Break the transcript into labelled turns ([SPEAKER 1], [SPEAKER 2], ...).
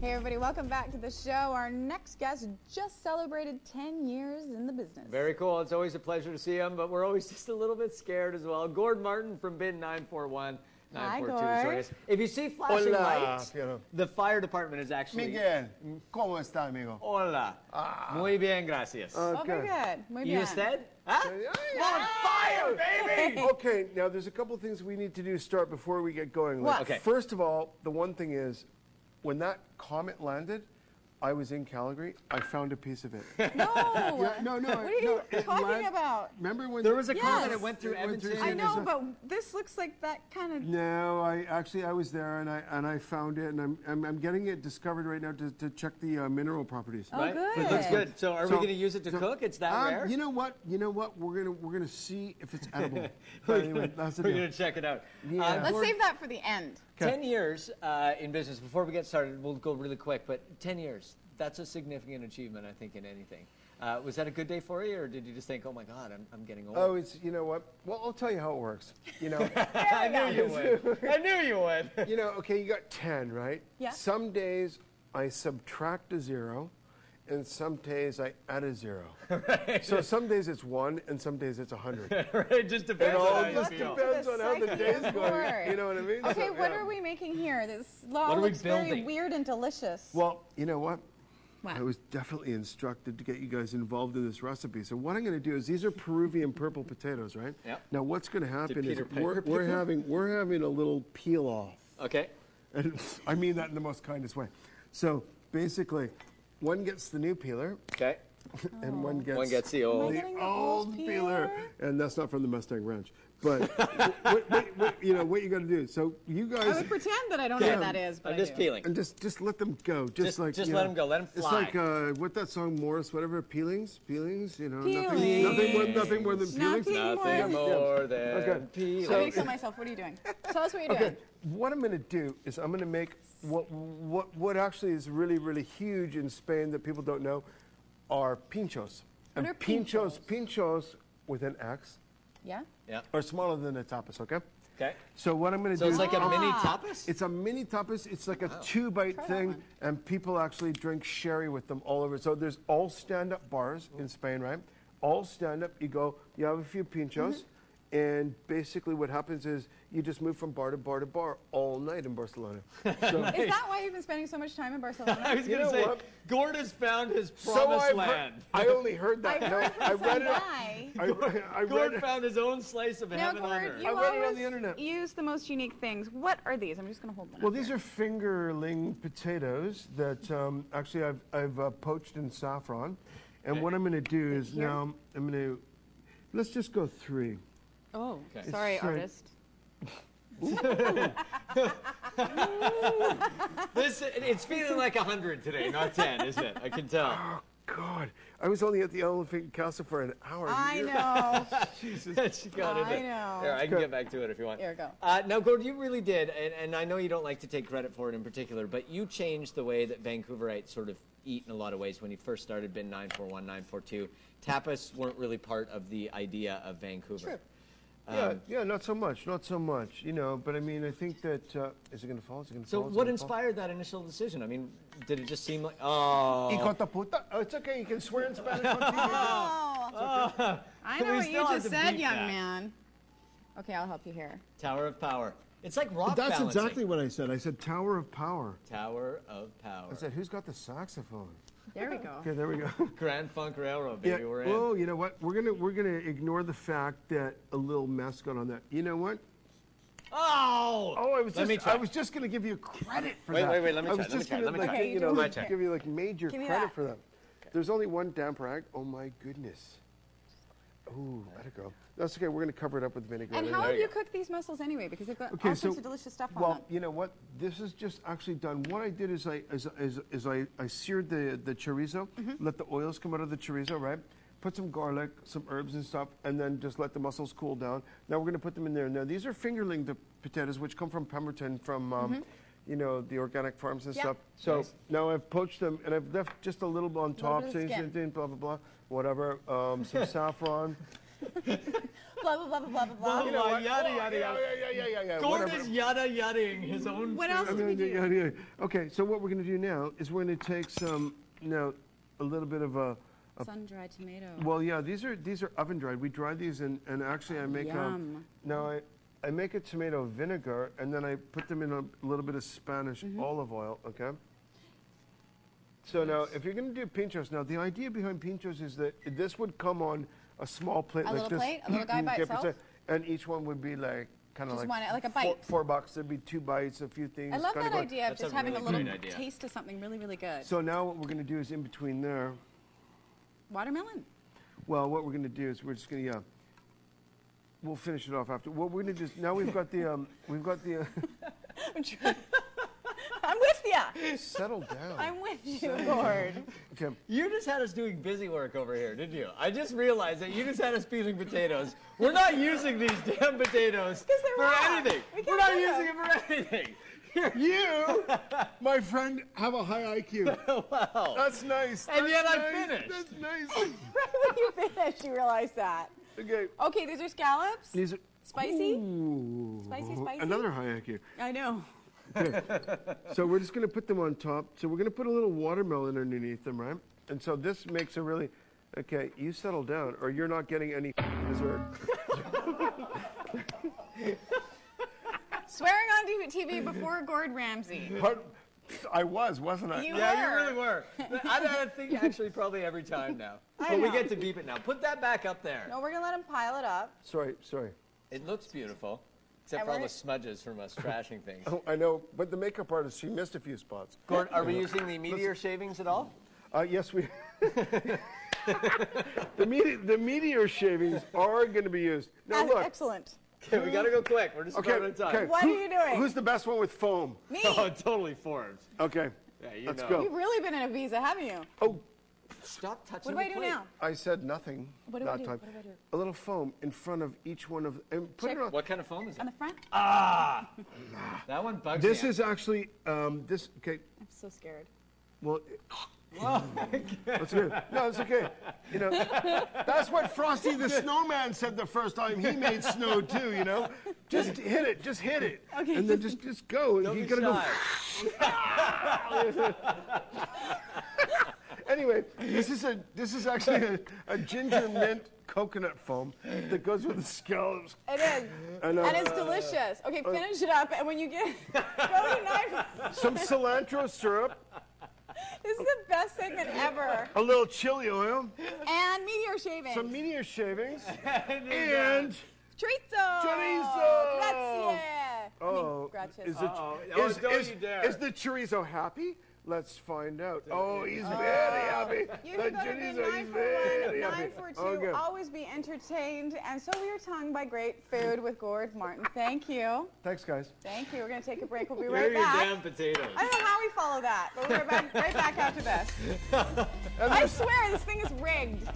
[SPEAKER 1] Hey everybody, welcome back to the show. Our next guest just celebrated 10 years in the business.
[SPEAKER 2] Very cool. It's always a pleasure to see him, but we're always just a little bit scared as well. Gord Martin from bin 941. 942 is If you see flashing lights, the fire department is actually...
[SPEAKER 3] Miguel, ¿cómo está, amigo?
[SPEAKER 2] Hola. Muy bien, gracias.
[SPEAKER 1] Oh, very good. Muy bien.
[SPEAKER 2] You said? Huh? On fire, baby!
[SPEAKER 3] Okay, now there's a couple things we need to do to start before we get going.
[SPEAKER 1] What?
[SPEAKER 2] Okay.
[SPEAKER 3] First of all, the one thing is, when that comet landed, I was in Calgary. I found a piece of it.
[SPEAKER 1] No!
[SPEAKER 3] No.
[SPEAKER 1] What are you talking about?
[SPEAKER 3] Remember when
[SPEAKER 2] There was a comet
[SPEAKER 1] Yes.
[SPEAKER 2] that went through
[SPEAKER 3] It went through
[SPEAKER 2] Edmonton.
[SPEAKER 1] I know, but this looks like that kind of...
[SPEAKER 3] No, I was there and I found it, and I'm getting it discovered right now to check the mineral properties.
[SPEAKER 1] Oh,
[SPEAKER 2] Right?
[SPEAKER 1] good.
[SPEAKER 2] It looks good. So are we going to use it to cook? It's that rare?
[SPEAKER 3] You know what? We're gonna see if it's edible. But anyway, that's the
[SPEAKER 2] We're
[SPEAKER 3] deal.
[SPEAKER 2] going to check it out.
[SPEAKER 3] Yeah.
[SPEAKER 1] Let's save that for the end.
[SPEAKER 2] 10 years in business. Before we get started, we'll go really quick, but 10 years. That's a significant achievement, I think, in anything. Was that a good day for you, or did you just think, oh my God, I'm getting old?
[SPEAKER 3] Oh, you know what? Well, I'll tell you how it works. You know,
[SPEAKER 2] I knew you would. I knew you would.
[SPEAKER 3] you know, okay, you got 10, right?
[SPEAKER 1] Yeah.
[SPEAKER 3] Some days I subtract a 0, and some days I add a 0.
[SPEAKER 2] Right.
[SPEAKER 3] So some days it's 1, and some days it's 100.
[SPEAKER 2] Right, it just depends
[SPEAKER 3] It all
[SPEAKER 2] on how you
[SPEAKER 3] just
[SPEAKER 2] feel.
[SPEAKER 3] depends on how the
[SPEAKER 1] Psyche
[SPEAKER 3] day's
[SPEAKER 1] of
[SPEAKER 3] going.
[SPEAKER 1] Gord.
[SPEAKER 3] You know what I mean?
[SPEAKER 1] Okay,
[SPEAKER 3] So,
[SPEAKER 1] what
[SPEAKER 3] yeah.
[SPEAKER 1] are we making here? This
[SPEAKER 2] What
[SPEAKER 1] all
[SPEAKER 2] are we
[SPEAKER 1] looks very
[SPEAKER 2] building?
[SPEAKER 1] weird and delicious.
[SPEAKER 3] Well, you know what?
[SPEAKER 1] What?
[SPEAKER 3] I was definitely instructed to get you guys involved in this recipe. So what I'm going to do is, these are Peruvian purple potatoes, right?
[SPEAKER 2] Yep.
[SPEAKER 3] Now what's going to happen is
[SPEAKER 2] Peter Piper
[SPEAKER 3] we're having a little peel off.
[SPEAKER 2] Okay.
[SPEAKER 3] And I mean that in the most kindest way. So basically, one gets the new peeler,
[SPEAKER 2] Okay.
[SPEAKER 3] and one gets
[SPEAKER 2] the
[SPEAKER 1] Am I
[SPEAKER 2] old.
[SPEAKER 1] getting the
[SPEAKER 3] old
[SPEAKER 1] old
[SPEAKER 3] peeler. And that's not from the Mustang Ranch. But what you got to do. So you
[SPEAKER 1] I
[SPEAKER 3] guys,
[SPEAKER 1] would pretend that I don't know what that is, but
[SPEAKER 2] I'm
[SPEAKER 1] I
[SPEAKER 2] just
[SPEAKER 1] do.
[SPEAKER 2] peeling.
[SPEAKER 3] and just let them go.
[SPEAKER 2] Just
[SPEAKER 3] like
[SPEAKER 2] let
[SPEAKER 3] you
[SPEAKER 2] them
[SPEAKER 3] know,
[SPEAKER 2] go. Let them
[SPEAKER 3] It's
[SPEAKER 2] fly.
[SPEAKER 3] like what that song Morris, whatever, peelings. You know,
[SPEAKER 1] Peelings.
[SPEAKER 3] nothing more than peelings.
[SPEAKER 1] Nothing
[SPEAKER 2] Nothing more than
[SPEAKER 3] Okay.
[SPEAKER 2] peeling.
[SPEAKER 1] I'm going to kill myself. What are you doing? Tell us what you're doing.
[SPEAKER 3] What I'm going to do is I'm going to make what actually is really, really huge in Spain that people don't know are pinchos.
[SPEAKER 1] What
[SPEAKER 3] And
[SPEAKER 1] are pinchos?
[SPEAKER 3] pinchos with an X
[SPEAKER 1] Yeah?
[SPEAKER 2] Yeah.
[SPEAKER 3] are smaller than a tapas, okay?
[SPEAKER 2] Okay.
[SPEAKER 3] So what I'm going to
[SPEAKER 2] So
[SPEAKER 3] do
[SPEAKER 2] it's like
[SPEAKER 3] is
[SPEAKER 2] a mini tapas?
[SPEAKER 3] it's a mini tapas. It's like a 2-bite thing, and people actually drink sherry with them all over. So there's all stand-up bars in Spain, right? All stand-up. You go, you have a few pinchos, and basically what happens is you just move from bar to bar to bar all night in Barcelona. So,
[SPEAKER 1] Is that why you've been spending so much time in
[SPEAKER 2] I
[SPEAKER 1] Barcelona?
[SPEAKER 2] was
[SPEAKER 3] You
[SPEAKER 2] going to
[SPEAKER 3] know
[SPEAKER 2] say,
[SPEAKER 3] what?
[SPEAKER 2] Gord has found his
[SPEAKER 3] so
[SPEAKER 2] promised land.
[SPEAKER 3] I only heard that.
[SPEAKER 1] I've
[SPEAKER 3] No,
[SPEAKER 1] heard
[SPEAKER 3] I
[SPEAKER 1] from
[SPEAKER 3] read
[SPEAKER 1] some
[SPEAKER 3] it.
[SPEAKER 1] guy.
[SPEAKER 3] I
[SPEAKER 2] Gord
[SPEAKER 3] read it.
[SPEAKER 2] found his own slice of
[SPEAKER 1] Now,
[SPEAKER 2] heaven on
[SPEAKER 1] Gord,
[SPEAKER 2] earth.
[SPEAKER 1] you
[SPEAKER 3] I read it on
[SPEAKER 1] always
[SPEAKER 3] the internet.
[SPEAKER 1] use the most unique things. What are these? I'm just going to hold one
[SPEAKER 3] Well,
[SPEAKER 1] up
[SPEAKER 3] these
[SPEAKER 1] here.
[SPEAKER 3] are fingerling potatoes that actually I've poached in saffron. And what I'm going to do is
[SPEAKER 1] here?
[SPEAKER 3] now I'm going to, let's just go 3.
[SPEAKER 1] Oh,
[SPEAKER 2] Okay.
[SPEAKER 1] sorry,
[SPEAKER 3] It's,
[SPEAKER 1] artist.
[SPEAKER 2] It's feeling like 100 today, not 10, isn't it? I can tell.
[SPEAKER 3] Oh, God. I was only at the Elephant Castle for an hour.
[SPEAKER 1] I know.
[SPEAKER 3] Jesus.
[SPEAKER 2] She got it.
[SPEAKER 1] I know.
[SPEAKER 2] Here, I can get back to it if you want.
[SPEAKER 1] Here we go.
[SPEAKER 2] Now, Gord, you really did, and I know you don't like to take credit for it in particular, but you changed the way that Vancouverites sort of eat in a lot of ways when you first started bin 941, 942. Tapas weren't really part of the idea of Vancouver.
[SPEAKER 1] True.
[SPEAKER 3] Yeah, not so much, you know, but I mean, I think that, is it going to fall? Is it going to
[SPEAKER 2] So
[SPEAKER 3] fall? Is it
[SPEAKER 2] what
[SPEAKER 3] gonna fall?
[SPEAKER 2] inspired that initial decision? I mean, did it just seem like, oh.
[SPEAKER 3] Hijo de puta. Oh, it's okay, you can swear in Spanish on TV.
[SPEAKER 1] Oh, I know
[SPEAKER 2] We
[SPEAKER 1] what
[SPEAKER 2] still
[SPEAKER 1] you
[SPEAKER 2] have
[SPEAKER 1] just
[SPEAKER 2] to
[SPEAKER 1] said,
[SPEAKER 2] beat
[SPEAKER 1] young
[SPEAKER 2] that.
[SPEAKER 1] man. Okay, I'll help you here.
[SPEAKER 2] Tower of Power. It's like rock
[SPEAKER 3] That's
[SPEAKER 2] balancing.
[SPEAKER 3] exactly what I said. I said Tower of Power.
[SPEAKER 2] Tower of Power.
[SPEAKER 3] I said, who's got the saxophone?
[SPEAKER 1] There we go.
[SPEAKER 3] Okay, there we go.
[SPEAKER 2] Grand Funk Railroad, baby, we're in.
[SPEAKER 3] Well, you know what? We're gonna ignore the fact that a little mess got on that. You know what?
[SPEAKER 2] Oh!
[SPEAKER 3] Oh,
[SPEAKER 2] Let me try.
[SPEAKER 3] I was just gonna give you credit for
[SPEAKER 2] Wait,
[SPEAKER 3] that.
[SPEAKER 2] wait, let me
[SPEAKER 3] I
[SPEAKER 2] try,
[SPEAKER 3] was
[SPEAKER 2] let me
[SPEAKER 3] just
[SPEAKER 2] try,
[SPEAKER 3] gonna,
[SPEAKER 2] let me
[SPEAKER 3] like,
[SPEAKER 2] try.
[SPEAKER 1] Okay,
[SPEAKER 3] you know,
[SPEAKER 1] do
[SPEAKER 3] like,
[SPEAKER 1] it.
[SPEAKER 3] give you like major
[SPEAKER 1] Give me
[SPEAKER 3] credit
[SPEAKER 1] that.
[SPEAKER 3] for that. There's only one damp rag. Oh my goodness. Ooh, let it go. That's okay. We're gonna cover it up with vinegar.
[SPEAKER 1] And
[SPEAKER 3] later.
[SPEAKER 1] how
[SPEAKER 2] There
[SPEAKER 1] have
[SPEAKER 2] you
[SPEAKER 1] you cooked these mussels anyway? Because they've got
[SPEAKER 3] Okay,
[SPEAKER 1] all
[SPEAKER 3] so-
[SPEAKER 1] sorts of delicious stuff on
[SPEAKER 3] Well,
[SPEAKER 1] them.
[SPEAKER 3] you know what? This is just actually done. What I did is I seared the chorizo, let the oils come out of the chorizo, right? Put some garlic, some herbs and stuff, and then just let the mussels cool down. Now we're going to put them in there. Now these are fingerling potatoes, which come from Pemberton, from you know, the organic farms and
[SPEAKER 1] Yeah.
[SPEAKER 3] stuff. So
[SPEAKER 2] Nice.
[SPEAKER 3] now I've poached them, and I've left just a little on top,
[SPEAKER 1] bit of skin.
[SPEAKER 3] blah blah blah, whatever. Some saffron.
[SPEAKER 1] blah, blah, blah, blah, blah, blah.
[SPEAKER 3] You know what?
[SPEAKER 2] Yada,
[SPEAKER 3] Oh,
[SPEAKER 2] yada, yada.
[SPEAKER 3] yeah.
[SPEAKER 2] Gord
[SPEAKER 3] whatever.
[SPEAKER 2] is yada-yadaing his own
[SPEAKER 1] What
[SPEAKER 2] food.
[SPEAKER 1] else do we do?
[SPEAKER 3] Okay, so what we're going to do now is we're going to take some, a little bit of a.
[SPEAKER 1] Sun-dried tomato.
[SPEAKER 3] Well, yeah, these are oven dried. We dry these and actually I make
[SPEAKER 1] Yum.
[SPEAKER 3] now I make a tomato vinegar and then I put them in a little bit of Spanish olive oil. Okay. So now, if you're going to do pinchos, now the idea behind pinchos is that this would come on a small plate
[SPEAKER 1] A
[SPEAKER 3] like
[SPEAKER 1] little
[SPEAKER 3] this.
[SPEAKER 1] plate? A little guy by
[SPEAKER 3] Okay,
[SPEAKER 1] itself?
[SPEAKER 3] and each one would be like kind of
[SPEAKER 1] Just
[SPEAKER 3] like
[SPEAKER 1] one, like a bite.
[SPEAKER 3] $4. There'd be 2 bites, a few things.
[SPEAKER 1] I love
[SPEAKER 3] kinda
[SPEAKER 1] that
[SPEAKER 3] going-
[SPEAKER 1] idea of
[SPEAKER 2] That's
[SPEAKER 1] just
[SPEAKER 2] a
[SPEAKER 1] having a
[SPEAKER 2] really
[SPEAKER 1] little
[SPEAKER 2] great idea.
[SPEAKER 1] taste of something really, really good.
[SPEAKER 3] So now what we're going to do is in between there.
[SPEAKER 1] Watermelon?
[SPEAKER 3] Well, what we're going to do is we're just going to we'll finish it off after. What we're going to do is now we've got the
[SPEAKER 1] I'm with you.
[SPEAKER 3] settle down.
[SPEAKER 1] I'm with you, Gord.
[SPEAKER 3] Okay.
[SPEAKER 2] You just had us doing busy work over here, didn't you? I just realized that you just had us peeling potatoes. We're not using these damn potatoes
[SPEAKER 1] they're
[SPEAKER 2] for
[SPEAKER 1] raw.
[SPEAKER 2] anything.
[SPEAKER 1] We
[SPEAKER 2] We're
[SPEAKER 1] can't
[SPEAKER 2] not
[SPEAKER 1] do
[SPEAKER 2] using
[SPEAKER 1] them.
[SPEAKER 2] them for anything. Here.
[SPEAKER 3] You, my friend, have a high IQ.
[SPEAKER 2] Wow.
[SPEAKER 3] That's nice.
[SPEAKER 2] And yet
[SPEAKER 3] That's
[SPEAKER 2] I
[SPEAKER 3] nice.
[SPEAKER 2] finished.
[SPEAKER 3] That's nice.
[SPEAKER 1] Right when you finish, you realize that.
[SPEAKER 3] Okay.
[SPEAKER 1] Okay, these are scallops.
[SPEAKER 3] These are
[SPEAKER 1] Spicy?
[SPEAKER 3] Ooh.
[SPEAKER 1] Spicy, spicy?
[SPEAKER 3] Another high IQ.
[SPEAKER 1] I know.
[SPEAKER 3] So we're just going to put them on top. So we're going to put a little watermelon underneath them, right? And so this makes a really, okay, you settle down or you're not getting any dessert.
[SPEAKER 1] Swearing on TV before Gord Ramsay.
[SPEAKER 3] I wasn't I?
[SPEAKER 1] You
[SPEAKER 2] Yeah,
[SPEAKER 1] were.
[SPEAKER 2] you really were. I think actually probably every time now.
[SPEAKER 1] I
[SPEAKER 2] But we
[SPEAKER 1] know.
[SPEAKER 2] get to beep it now. Put that back up there.
[SPEAKER 1] No, we're going to let him pile it up.
[SPEAKER 3] Sorry.
[SPEAKER 2] It looks beautiful, except
[SPEAKER 1] And
[SPEAKER 2] for all
[SPEAKER 1] we're-
[SPEAKER 2] the smudges from us trashing things.
[SPEAKER 3] Oh, I know, but the makeup artist, she missed a few spots.
[SPEAKER 2] Gord, are we using the meteor shavings at all?
[SPEAKER 3] Yes, we. the meteor shavings are going to be used. Now look.
[SPEAKER 1] Excellent.
[SPEAKER 2] Okay, we gotta go quick. We're just
[SPEAKER 3] Okay,
[SPEAKER 2] about out of time.
[SPEAKER 3] okay.
[SPEAKER 1] What are you doing?
[SPEAKER 3] Who's the best one with foam?
[SPEAKER 1] Me.
[SPEAKER 2] Oh, totally Forbes.
[SPEAKER 3] Okay.
[SPEAKER 2] Yeah, you
[SPEAKER 3] Let's
[SPEAKER 2] know.
[SPEAKER 3] go.
[SPEAKER 1] You've really been in a visa, haven't you?
[SPEAKER 3] Oh,
[SPEAKER 2] Stop touching
[SPEAKER 1] What do I
[SPEAKER 2] the
[SPEAKER 1] do
[SPEAKER 2] plate.
[SPEAKER 1] now?
[SPEAKER 3] I said nothing.
[SPEAKER 1] What do I
[SPEAKER 3] that
[SPEAKER 1] do?
[SPEAKER 3] time.
[SPEAKER 1] What do I do?
[SPEAKER 3] A little foam in front of each one of and put
[SPEAKER 1] Check.
[SPEAKER 3] it on.
[SPEAKER 2] What kind of foam is
[SPEAKER 1] On
[SPEAKER 2] it?
[SPEAKER 1] the front?
[SPEAKER 2] That one bugs
[SPEAKER 3] This
[SPEAKER 2] me.
[SPEAKER 3] is actually this. Okay.
[SPEAKER 1] I'm so scared.
[SPEAKER 3] Well, that's good. No, it's okay. You know, that's what Frosty the Snowman said the first time he made snow too. You know, just hit it,
[SPEAKER 1] Okay.
[SPEAKER 3] and then just go. And
[SPEAKER 2] Don't
[SPEAKER 3] you
[SPEAKER 2] be
[SPEAKER 3] gotta
[SPEAKER 2] shy.
[SPEAKER 3] go. Anyway, this is actually a ginger mint coconut foam that goes with the scallops.
[SPEAKER 1] It is.
[SPEAKER 3] And,
[SPEAKER 1] And it's delicious. Okay, finish it up, and when you get go to knife.
[SPEAKER 3] Some cilantro syrup,
[SPEAKER 1] This is the best segment ever.
[SPEAKER 3] a little chili oil,
[SPEAKER 1] And meteor shaving.
[SPEAKER 3] some meteor shavings, and
[SPEAKER 1] Chorizo.
[SPEAKER 3] Chorizo.
[SPEAKER 1] Grazie.
[SPEAKER 3] oh,
[SPEAKER 1] gracias.
[SPEAKER 3] is,
[SPEAKER 2] Uh-oh. Oh, don't you dare.
[SPEAKER 3] is the chorizo happy? Let's find out. Oh, he's very happy.
[SPEAKER 1] You
[SPEAKER 3] The
[SPEAKER 1] can go to the
[SPEAKER 3] chorizo, he's
[SPEAKER 1] 941,
[SPEAKER 3] very happy.
[SPEAKER 1] 942.
[SPEAKER 3] Okay.
[SPEAKER 1] Always be entertained and so your tongue by great food with Gord Martin. Thank you.
[SPEAKER 3] Thanks, guys.
[SPEAKER 1] Thank you. We're going to take a break. We'll be
[SPEAKER 2] Where are
[SPEAKER 1] right
[SPEAKER 2] your
[SPEAKER 1] back.
[SPEAKER 2] damn potatoes?
[SPEAKER 1] I don't know how we follow that, but we're right back after this. I swear, this thing is rigged.